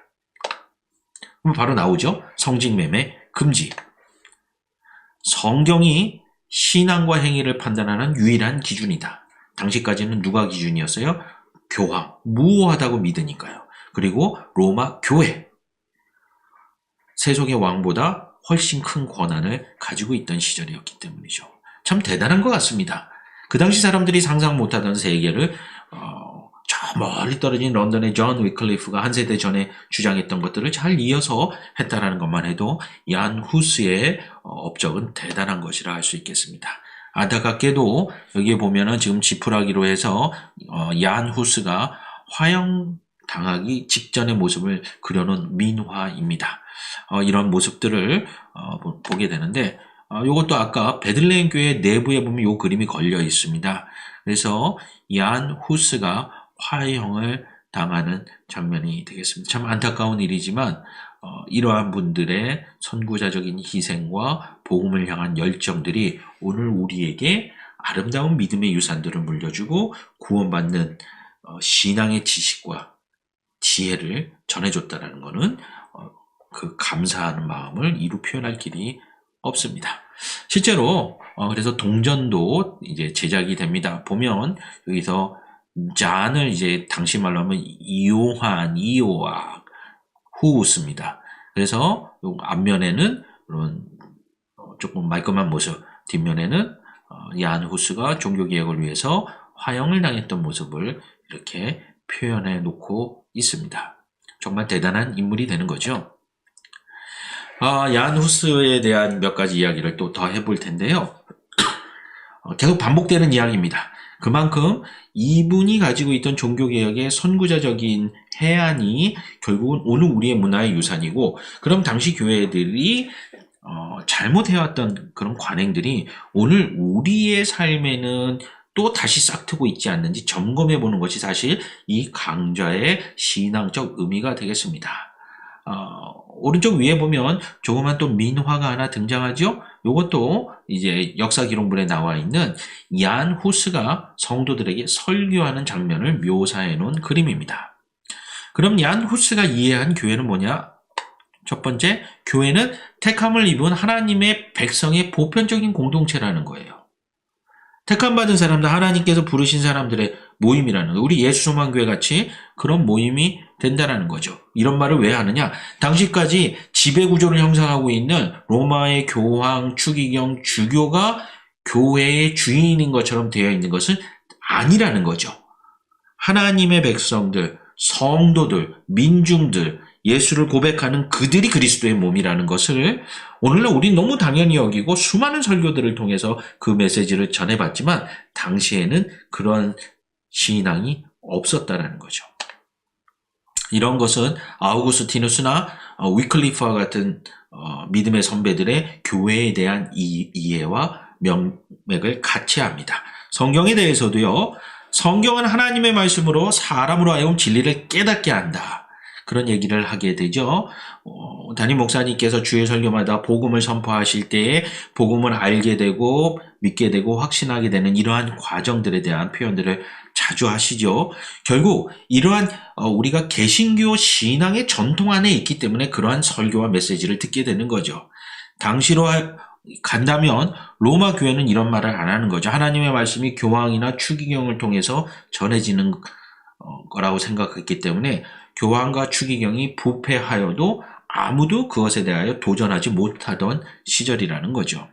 그럼 바로 나오죠. 성직 매매 금지. 성경이 신앙과 행위를 판단하는 유일한 기준이다. 당시까지는 누가 기준이었어요? 교황, 무오하다고 믿으니까요. 그리고 로마 교회, 세속의 왕보다 훨씬 큰 권한을 가지고 있던 시절이었기 때문이죠. 참 대단한 것 같습니다. 그 당시 사람들이 상상 못하던 세계를 저 멀리 떨어진 런던의 존 위클리프가 한 세대 전에 주장했던 것들을 잘 이어서 했다라는 것만 해도 얀 후스의 업적은 대단한 것이라 할 수 있겠습니다. 안타깝게도 여기에 보면은 지금 지푸라기로 해서 얀 후스가 화형당하기 직전의 모습을 그려놓은 민화입니다. 이런 모습들을 보게 되는데 이것도 아까 베들레헴 교회 내부에 보면 이 그림이 걸려 있습니다. 그래서 얀 후스가 화형을 당하는 장면이 되겠습니다. 참 안타까운 일이지만 이러한 분들의 선구자적인 희생과 복음을 향한 열정들이 오늘 우리에게 아름다운 믿음의 유산들을 물려주고 구원받는 신앙의 지식과 지혜를 전해줬다는 것은 그 감사하는 마음을 이루 표현할 길이 없습니다. 실제로 그래서 동전도 이제 제작이 됩니다. 보면 여기서 잔을 이제 당시 말로 하면 이오한, 이오아, 후스입니다. 그래서 앞면에는 그런 조금 말끔한 모습, 뒷면에는 얀 후스가 종교개혁을 위해서 화형을 당했던 모습을 이렇게 표현해 놓고 있습니다. 정말 대단한 인물이 되는 거죠. 얀 후스에 대한 몇 가지 이야기를 또 더 해볼 텐데요. 계속 반복되는 이야기입니다. 그만큼 이분이 가지고 있던 종교개혁의 선구자적인 해안이 결국은 오늘 우리의 문화의 유산이고, 그럼 당시 교회들이 잘못해왔던 그런 관행들이 오늘 우리의 삶에는 또 다시 싹트고 있지 않는지 점검해 보는 것이 사실 이 강좌의 신앙적 의미가 되겠습니다. 오른쪽 위에 보면 조그만 또 민화가 하나 등장하죠? 요것도 이제 역사 기록물에 나와 있는 얀 후스가 성도들에게 설교하는 장면을 묘사해 놓은 그림입니다. 그럼 얀 후스가 이해한 교회는 뭐냐? 첫 번째, 교회는 택함을 입은 하나님의 백성의 보편적인 공동체라는 거예요. 택함받은 사람들, 하나님께서 부르신 사람들의 모임이라는 거. 우리 예수소망교회 같이 그런 모임이 된다는 거죠. 이런 말을 왜 하느냐? 당시까지 지배구조를 형성하고 있는 로마의 교황, 추기경, 주교가 교회의 주인인 것처럼 되어 있는 것은 아니라는 거죠. 하나님의 백성들, 성도들, 민중들, 예수를 고백하는 그들이 그리스도의 몸이라는 것을 오늘날 우리 너무 당연히 여기고 수많은 설교들을 통해서 그 메시지를 전해봤지만 당시에는 그런 신앙이 없었다라는 거죠. 이런 것은 아우구스티누스나 위클리프와 같은 믿음의 선배들의 교회에 대한 이해와 명맥을 같이 합니다. 성경에 대해서도요. 성경은 하나님의 말씀으로 사람으로 하여금 진리를 깨닫게 한다. 그런 얘기를 하게 되죠. 담임 목사님께서 주일 설교마다 복음을 선포하실 때에 복음을 알게 되고 믿게 되고 확신하게 되는 이러한 과정들에 대한 표현들을 자주 하시죠. 결국 이러한 우리가 개신교 신앙의 전통 안에 있기 때문에 그러한 설교와 메시지를 듣게 되는 거죠. 당시로 간다면 로마 교회는 이런 말을 안 하는 거죠. 하나님의 말씀이 교황이나 추기경을 통해서 전해지는 거라고 생각했기 때문에 교황과 추기경이 부패하여도 아무도 그것에 대하여 도전하지 못하던 시절이라는 거죠.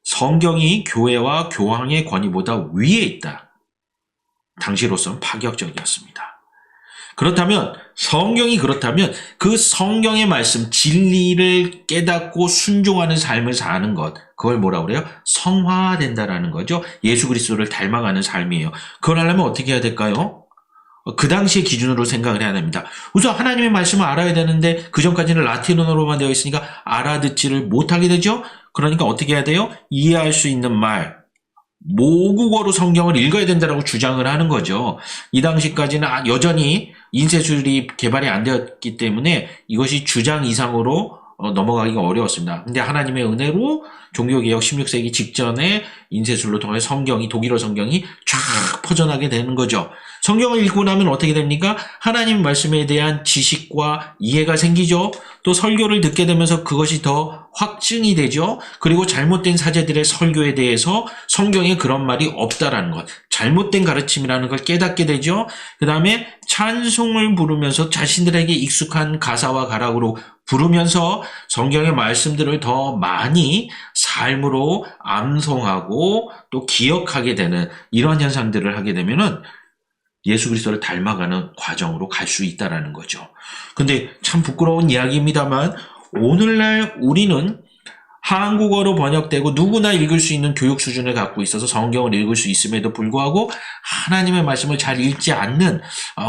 성경이 교회와 교황의 권위보다 위에 있다. 당시로서는 파격적이었습니다. 그렇다면 성경이 그렇다면 그 성경의 말씀 진리를 깨닫고 순종하는 삶을 사는 것, 그걸 뭐라고 그래요? 성화된다라는 거죠. 예수 그리스도를 닮아가는 삶이에요. 그걸 하려면 어떻게 해야 될까요? 그 당시의 기준으로 생각을 해야 됩니다. 우선 하나님의 말씀을 알아야 되는데 그 전까지는 라틴어로만 되어 있으니까 알아듣지를 못하게 되죠. 그러니까 어떻게 해야 돼요? 이해할 수 있는 말, 모국어로 성경을 읽어야 된다고 주장을 하는 거죠. 이 당시까지는 여전히 인쇄술이 개발이 안 되었기 때문에 이것이 주장 이상으로 넘어가기가 어려웠습니다. 근데 하나님의 은혜로 종교개혁 16세기 직전에 인쇄술로 통해 성경이, 독일어 성경이 쫙 퍼져나게 되는 거죠. 성경을 읽고 나면 어떻게 됩니까? 하나님 말씀에 대한 지식과 이해가 생기죠. 또 설교를 듣게 되면서 그것이 더 확증이 되죠. 그리고 잘못된 사제들의 설교에 대해서 성경에 그런 말이 없다라는 것, 잘못된 가르침이라는 걸 깨닫게 되죠. 그 다음에 찬송을 부르면서 자신들에게 익숙한 가사와 가락으로 부르면서 성경의 말씀들을 더 많이 삶으로 암송하고 또 기억하게 되는 이런 현상들을 하게 되면은 예수 그리스도를 닮아가는 과정으로 갈 수 있다라는 거죠. 근데 참 부끄러운 이야기입니다만 오늘날 우리는 한국어로 번역되고 누구나 읽을 수 있는 교육 수준을 갖고 있어서 성경을 읽을 수 있음에도 불구하고 하나님의 말씀을 잘 읽지 않는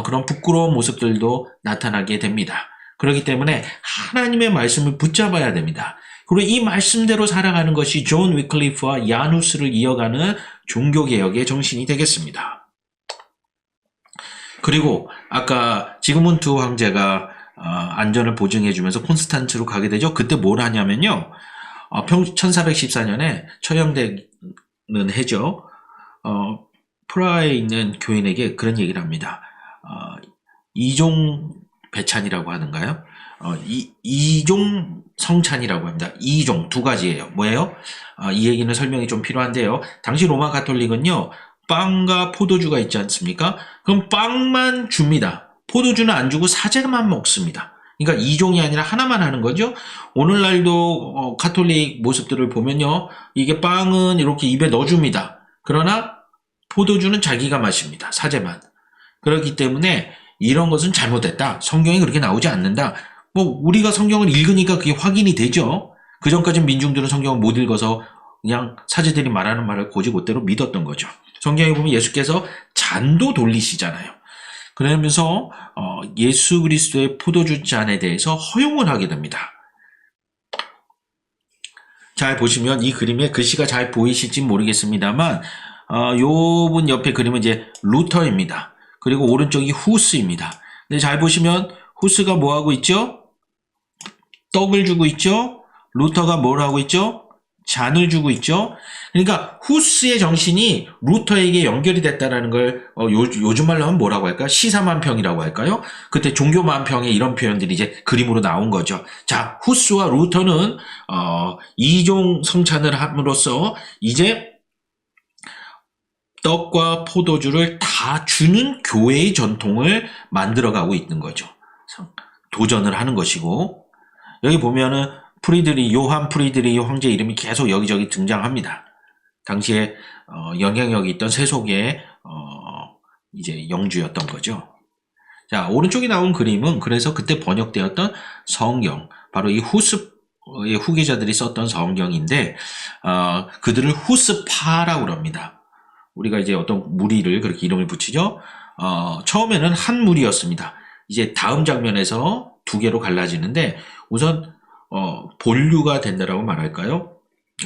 그런 부끄러운 모습들도 나타나게 됩니다. 그렇기 때문에 하나님의 말씀을 붙잡아야 됩니다. 그리고 이 말씀대로 살아가는 것이 존 위클리프와 야누스를 이어가는 종교개혁의 정신이 되겠습니다. 그리고 아까 지그문트 황제가 안전을 보증해주면서 콘스탄츠로 가게 되죠. 그때 뭘 하냐면요. 1414년에 처형되는 해죠. 프라하에 있는 교인에게 그런 얘기를 합니다. 이종 배찬이라고 하는가요? 이종 성찬이라고 합니다. 이종 두 가지예요. 뭐예요? 이 얘기는 설명이 좀 필요한데요. 당시 로마 가톨릭은요, 빵과 포도주가 있지 않습니까? 그럼 빵만 줍니다. 포도주는 안 주고 사제만 먹습니다. 그러니까 이종이 아니라 하나만 하는 거죠. 오늘날도 가톨릭 모습들을 보면요, 이게 빵은 이렇게 입에 넣어줍니다. 그러나 포도주는 자기가 마십니다. 사제만. 그렇기 때문에 이런 것은 잘못됐다. 성경에 그렇게 나오지 않는다. 뭐 우리가 성경을 읽으니까 그게 확인이 되죠. 그전까지는 민중들은 성경을 못 읽어서 그냥 사제들이 말하는 말을 고지고대로 믿었던 거죠. 성경에 보면 예수께서 잔도 돌리시잖아요. 그러면서 예수 그리스도의 포도주 잔에 대해서 허용을 하게 됩니다. 잘 보시면 이 그림에 글씨가 잘 보이실지 모르겠습니다만 요분 옆에 그림은 이제 루터입니다. 그리고 오른쪽이 후스입니다. 근데 잘 보시면 후스가 뭐 하고 있죠? 떡을 주고 있죠? 루터가 뭘 하고 있죠? 잔을 주고 있죠? 그러니까 후스의 정신이 루터에게 연결이 됐다라는 걸 요즘 말로 하면 뭐라고 할까요? 시사만평이라고 할까요? 그때 종교만평의 이런 표현들이 이제 그림으로 나온 거죠. 자, 후스와 루터는 이종 성찬을 함으로써 이제 떡과 포도주를 다 주는 교회의 전통을 만들어가고 있는 거죠. 도전을 하는 것이고, 여기 보면은 요한 프리드리 황제 이름이 계속 여기저기 등장합니다. 당시에 영향력이 있던 세속의 이제 영주였던 거죠. 자, 오른쪽에 나온 그림은 그래서 그때 번역되었던 성경, 바로 이 후스의 후계자들이 썼던 성경인데 그들을 후스파라고 합니다. 우리가 이제 어떤 무리를 그렇게 이름을 붙이죠. 처음에는 한 무리였습니다. 이제 다음 장면에서 두 개로 갈라지는데 우선 본류가 된다라고 말할까요?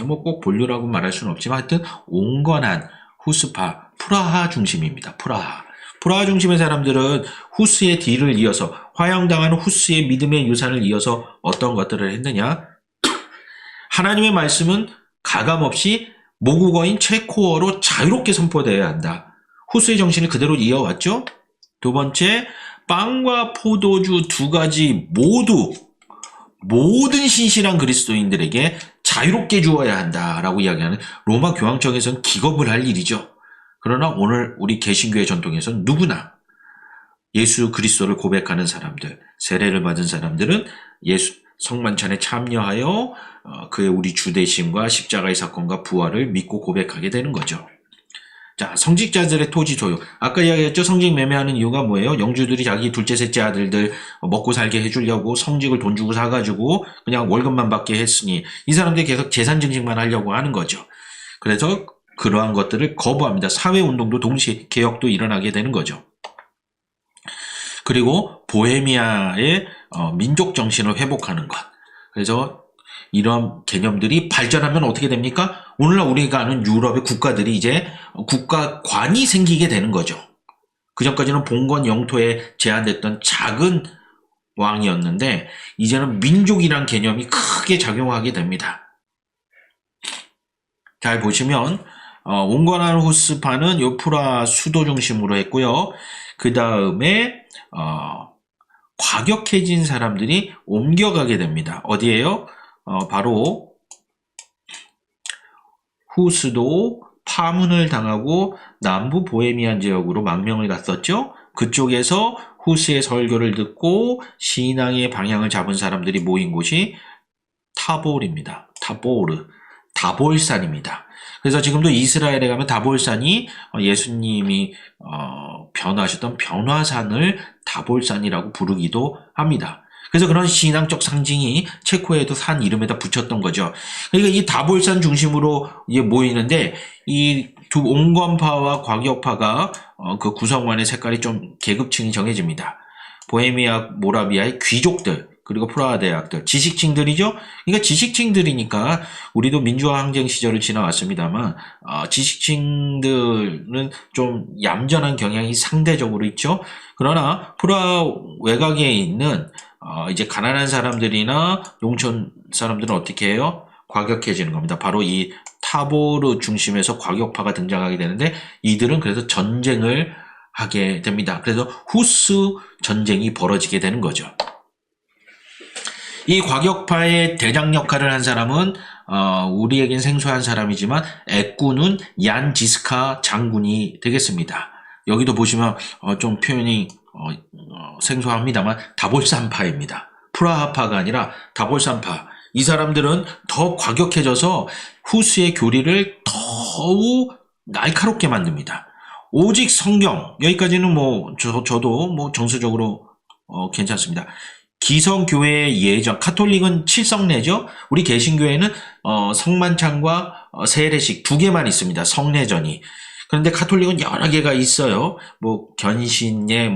뭐 꼭 본류라고 말할 수는 없지만 하여튼 온건한 후스파, 프라하 중심입니다. 프라하 중심의 사람들은 후스의 뒤를 이어서 화형당하는 후스의 믿음의 유산을 이어서 어떤 것들을 했느냐? 하나님의 말씀은 가감없이 모국어인 체코어로 자유롭게 선포되어야 한다. 후스의 정신을 그대로 이어왔죠? 두 번째, 빵과 포도주 두 가지 모든 신실한 그리스도인들에게 자유롭게 주어야 한다라고 이야기하는 로마 교황청에서는 기겁을 할 일이죠. 그러나 오늘 우리 개신교의 전통에서는 누구나 예수 그리스도를 고백하는 사람들, 세례를 받은 사람들은 예수 성만찬에 참여하여 그의 우리 주 되심과 십자가의 사건과 부활을 믿고 고백하게 되는 거죠. 자, 성직자들의 토지 소유. 아까 이야기했죠? 성직 매매하는 이유가 뭐예요? 영주들이 자기 둘째, 셋째 아들들 먹고 살게 해주려고 성직을 돈 주고 사가지고 그냥 월급만 받게 했으니 이 사람들이 계속 재산 증식만 하려고 하는 거죠. 그래서 그러한 것들을 거부합니다. 사회운동도 동시에 개혁도 일어나게 되는 거죠. 그리고 보헤미아의 민족 정신을 회복하는 것. 그래서 이런 개념들이 발전하면 어떻게 됩니까? 오늘날 우리가 아는 유럽의 국가들이 이제 국가관이 생기게 되는 거죠. 그전까지는 봉건 영토에 제한됐던 작은 왕이었는데 이제는 민족이란 개념이 크게 작용하게 됩니다. 잘 보시면 온건한 후스파는 요프라 수도 중심으로 했고요. 그 다음에 과격해진 사람들이 옮겨가게 됩니다. 어디예요? 바로 후스도 파문을 당하고 남부 보헤미안 지역으로 망명을 갔었죠. 그쪽에서 후스의 설교를 듣고 신앙의 방향을 잡은 사람들이 모인 곳이 타볼입니다. 다볼산입니다. 그래서 지금도 이스라엘에 가면 다볼산이 예수님이 변화하셨던 변화산을 다볼산이라고 부르기도 합니다. 그래서 그런 신앙적 상징이 체코에도 산 이름에다 붙였던 거죠. 그러니까 이 다볼산 중심으로 이제 모이는데 이 두 온건파와 과격파가 그 구성원의 색깔이 좀 계급층이 정해집니다. 보헤미아, 모라비아의 귀족들, 그리고 프라하 대학들, 지식층들이죠. 그러니까 지식층들이니까 우리도 민주화 항쟁 시절을 지나왔습니다만 지식층들은 좀 얌전한 경향이 상대적으로 있죠. 그러나 프라하 외곽에 있는 이제 가난한 사람들이나 용촌 사람들은 어떻게 해요? 과격해지는 겁니다. 바로 이 타보르 중심에서 과격파가 등장하게 되는데 이들은 그래서 전쟁을 하게 됩니다. 그래서 후스 전쟁이 벌어지게 되는 거죠. 이 과격파의 대장 역할을 한 사람은 우리에겐 생소한 사람이지만 애꾸는 얀 지스카 장군이 되겠습니다. 여기도 보시면 좀 표현이 생소합니다만 다볼산파입니다. 프라하파가 아니라 다볼산파. 이 사람들은 더 과격해져서 후스의 교리를 더욱 날카롭게 만듭니다. 오직 성경, 여기까지는 저도 정서적으로 괜찮습니다. 기성교회의 예전, 카톨릭은 7성례죠. 우리 개신교회는 성만찬과 세례식 두 개만 있습니다. 성례전이. 그런데 카톨릭은 여러 개가 있어요. 견신예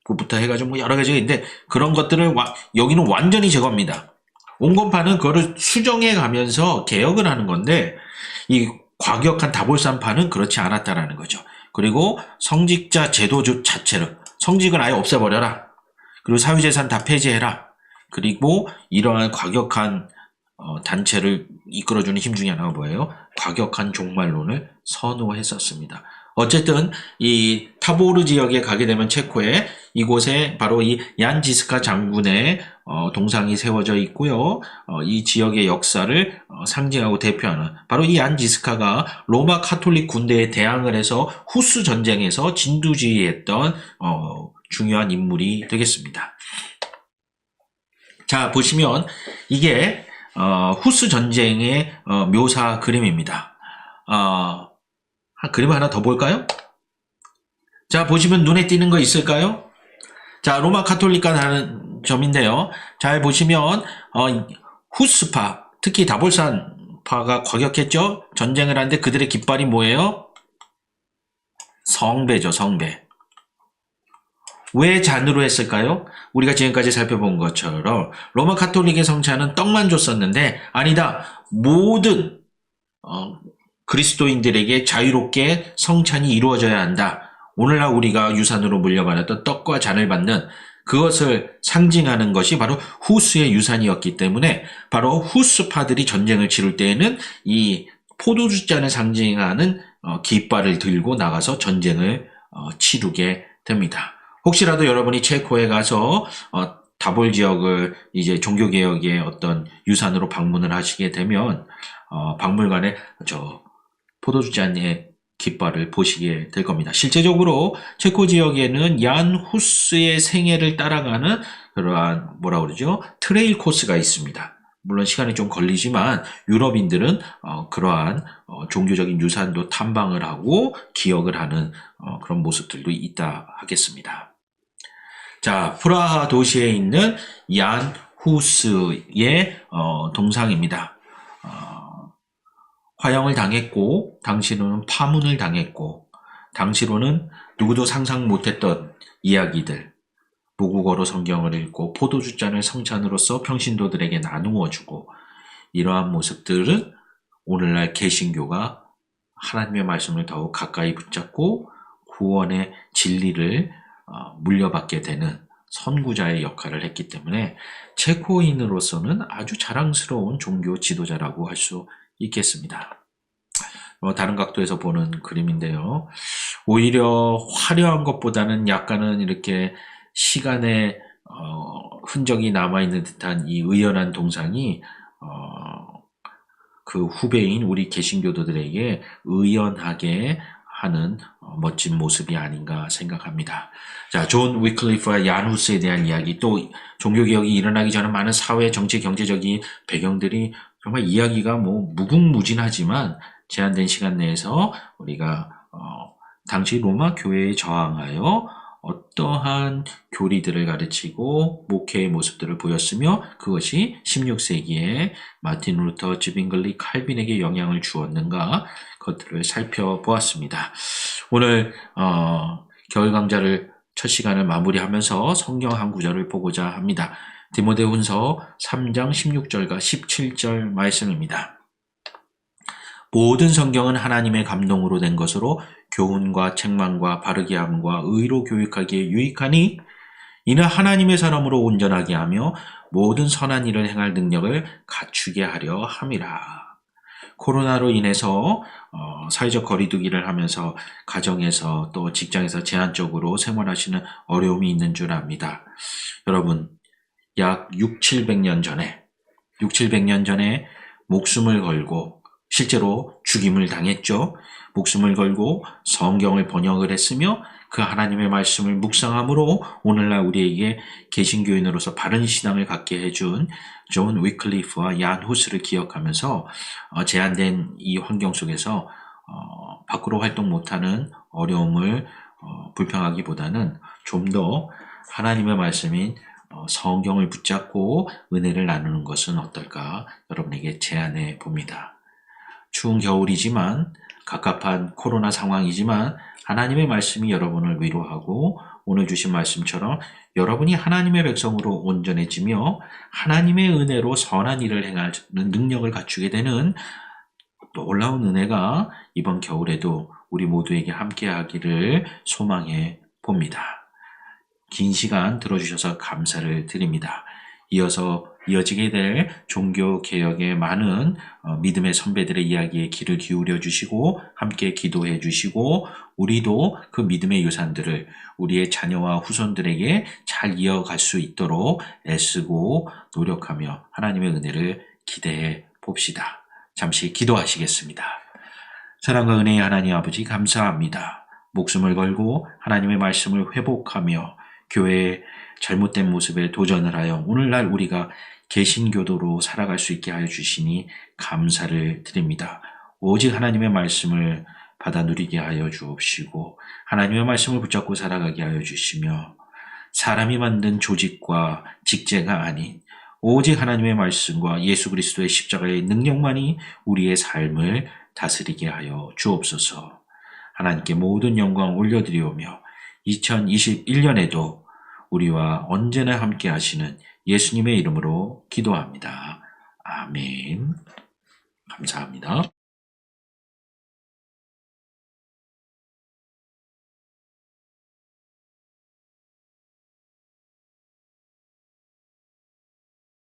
그부터 해가지고 여러 가지가 있는데 그런 것들을 여기는 완전히 제거합니다. 온건파는 그거를 수정해 가면서 개혁을 하는 건데 이 과격한 다볼산파는 그렇지 않았다라는 거죠. 그리고 성직자 제도 자체를 성직을 아예 없애버려라. 그리고 사유재산 다 폐지해라. 그리고 이러한 과격한 단체를 이끌어주는 힘 중에 하나가 뭐예요? 과격한 종말론을 선호했었습니다. 어쨌든 이 타보르 지역에 가게 되면 체코에 이곳에 바로 이 얀 지스카 장군의 동상이 세워져 있고요. 이 지역의 역사를 상징하고 대표하는 바로 이 얀 지스카가 로마 카톨릭 군대에 대항을 해서 후스 전쟁에서 진두지휘했던 중요한 인물이 되겠습니다. 자, 보시면 이게 후스 전쟁의 묘사 그림입니다. 그림 하나 더 볼까요? 자, 보시면 눈에 띄는 거 있을까요? 자, 로마 카톨릭과 다른 점인데요. 잘 보시면 후스파, 특히 다볼산파가 과격했죠? 전쟁을 하는데 그들의 깃발이 뭐예요? 성배죠, 성배. 왜 잔으로 했을까요? 우리가 지금까지 살펴본 것처럼 로마 카톨릭의 성찬은 떡만 줬었는데 아니다. 모든 그리스도인들에게 자유롭게 성찬이 이루어져야 한다. 오늘날 우리가 유산으로 물려받았던 떡과 잔을 받는 그것을 상징하는 것이 바로 후스의 유산이었기 때문에 바로 후스파들이 전쟁을 치를 때에는 이 포도주잔을 상징하는 깃발을 들고 나가서 전쟁을 치르게 됩니다. 혹시라도 여러분이 체코에 가서 다볼 지역을 이제 종교개혁의 어떤 유산으로 방문을 하시게 되면 박물관에 포도주잔의 깃발을 보시게 될 겁니다. 실제적으로 체코 지역에는 얀 후스의 생애를 따라가는 그러한 트레일 코스가 있습니다. 물론 시간이 좀 걸리지만 유럽인들은 그러한 종교적인 유산도 탐방을 하고 기억을 하는 그런 모습들도 있다 하겠습니다. 자, 프라하 도시에 있는 얀 후스의 동상입니다. 화형을 당했고 당시로는 파문을 당했고 당시로는 누구도 상상 못했던 이야기들, 모국어로 성경을 읽고 포도주잔을 성찬으로서 평신도들에게 나누어 주고 이러한 모습들은 오늘날 개신교가 하나님의 말씀을 더욱 가까이 붙잡고 구원의 진리를 물려받게 되는 선구자의 역할을 했기 때문에 체코인으로서는 아주 자랑스러운 종교 지도자라고 할 수 있겠습니다. 다른 각도에서 보는 그림인데요. 오히려 화려한 것보다는 약간은 이렇게 시간의 흔적이 남아있는 듯한 이 의연한 동상이 그 후배인 우리 개신교도들에게 의연하게 하는 멋진 모습이 아닌가 생각합니다. 자, 존 위클리프와 얀 후스에 대한 이야기, 또 종교개혁이 일어나기 전에 많은 사회, 정치, 경제적인 배경들이 정말 이야기가 무궁무진하지만 제한된 시간 내에서 우리가 당시 로마 교회에 저항하여 어떠한 교리들을 가르치고 목회의 모습들을 보였으며 그것이 16세기에 마틴 루터, 지빙글리, 칼빈에게 영향을 주었는가 그것들을 살펴보았습니다. 오늘 겨울 강좌를 첫 시간을 마무리하면서 성경 한 구절을 보고자 합니다. 디모데후서 3장 16절과 17절 말씀입니다. 모든 성경은 하나님의 감동으로 된 것으로 교훈과 책망과 바르게 함과 의로 교육하기에 유익하니 이는 하나님의 사람으로 온전하게 하며 모든 선한 일을 행할 능력을 갖추게 하려 함이라. 코로나로 인해서 사회적 거리두기를 하면서 가정에서 또 직장에서 제한적으로 생활하시는 어려움이 있는 줄 압니다. 여러분, 약 700년 전에 목숨을 걸고 실제로 죽임을 당했죠. 목숨을 걸고 성경을 번역을 했으며 그 하나님의 말씀을 묵상함으로 오늘날 우리에게 개신교인으로서 바른 신앙을 갖게 해준 존 위클리프와 얀 후스를 기억하면서 제한된 이 환경 속에서 밖으로 활동 못하는 어려움을 불평하기보다는 좀 더 하나님의 말씀인 성경을 붙잡고 은혜를 나누는 것은 어떨까 여러분에게 제안해 봅니다. 추운 겨울이지만 갑갑한 코로나 상황이지만 하나님의 말씀이 여러분을 위로하고 오늘 주신 말씀처럼 여러분이 하나님의 백성으로 온전해지며 하나님의 은혜로 선한 일을 행하는 능력을 갖추게 되는 놀라운 은혜가 이번 겨울에도 우리 모두에게 함께하기를 소망해 봅니다. 긴 시간 들어주셔서 감사를 드립니다. 이어지게 될 종교개혁의 많은 믿음의 선배들의 이야기에 귀를 기울여 주시고 함께 기도해 주시고 우리도 그 믿음의 유산들을 우리의 자녀와 후손들에게 잘 이어갈 수 있도록 애쓰고 노력하며 하나님의 은혜를 기대해 봅시다. 잠시 기도하시겠습니다. 사랑과 은혜의 하나님 아버지 감사합니다. 목숨을 걸고 하나님의 말씀을 회복하며 교회의 잘못된 모습에 도전을 하여 오늘날 우리가 개신교도로 살아갈 수 있게 하여 주시니 감사를 드립니다. 오직 하나님의 말씀을 받아 누리게 하여 주옵시고 하나님의 말씀을 붙잡고 살아가게 하여 주시며 사람이 만든 조직과 직제가 아닌 오직 하나님의 말씀과 예수 그리스도의 십자가의 능력만이 우리의 삶을 다스리게 하여 주옵소서. 하나님께 모든 영광 올려드리오며 2021년에도 우리와 언제나 함께 하시는 예수님의 이름으로 기도합니다. 아멘. 감사합니다.